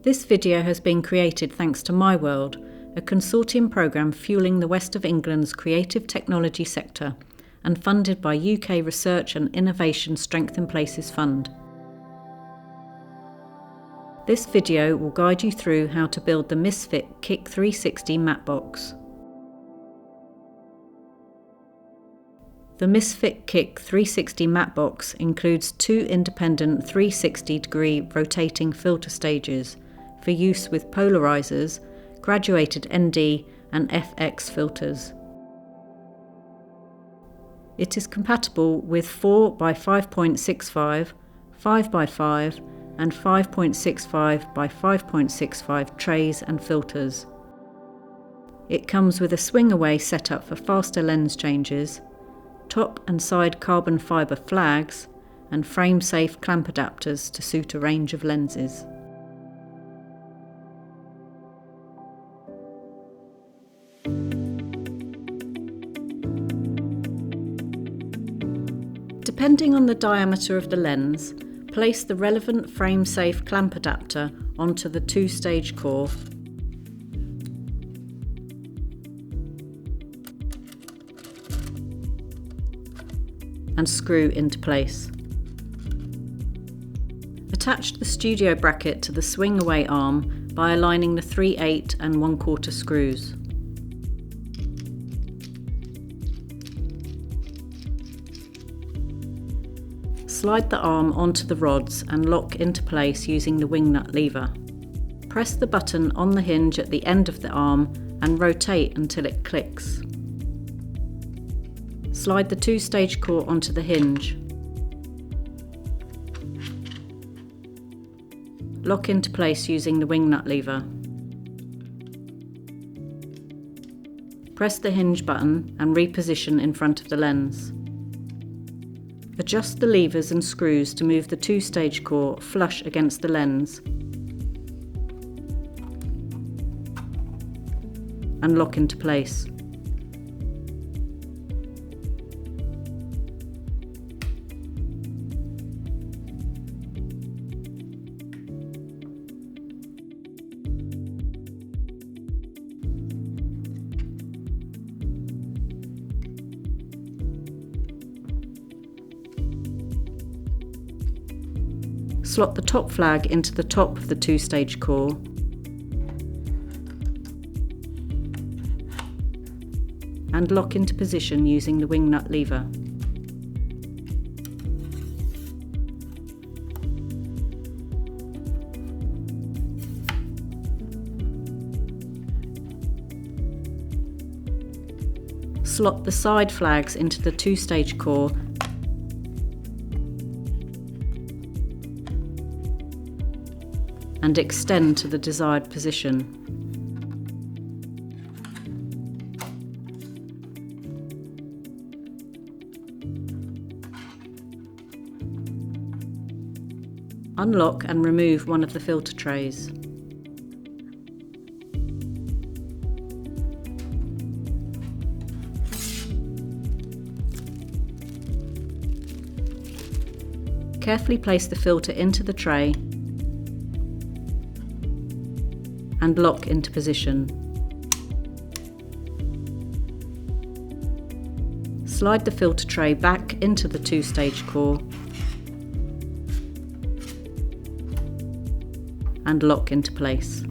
This video has been created thanks to MyWorld, a consortium programme fuelling the West of England's creative technology sector and funded by UK Research and Innovation Strengthen Places Fund. This video will guide you through how to build the Misfit Kick 360 matte box. The Misfit Kick 360 matte box includes two independent 360-degree rotating filter stages for use with polarizers, graduated ND and FX filters. It is compatible with 4x5.65, 5x5 and 5.65 by 5.65 trays and filters. It comes with a swing-away setup for faster lens changes, top and side carbon fibre flags and frame-safe clamp adapters to suit a range of lenses. Depending on the diameter of the lens, place the relevant frame-safe clamp adapter onto the two-stage core and screw into place. Attach the studio bracket to the swing-away arm by aligning the 3/8 and 1/4 screws. Slide the arm onto the rods and lock into place using the wing nut lever. Press the button on the hinge at the end of the arm and rotate until it clicks. Slide the two-stage core onto the hinge. Lock into place using the wing nut lever. Press the hinge button and reposition in front of the lens. Adjust the levers and screws to move the two-stage core flush against the lens and lock into place. Slot the top flag into the top of the two-stage core and lock into position using the wing nut lever. Slot the side flags into the two-stage core and extend to the desired position. Unlock and remove one of the filter trays. Carefully place the filter into the tray and lock into position. Slide the filter tray back into the two-stage core and lock into place.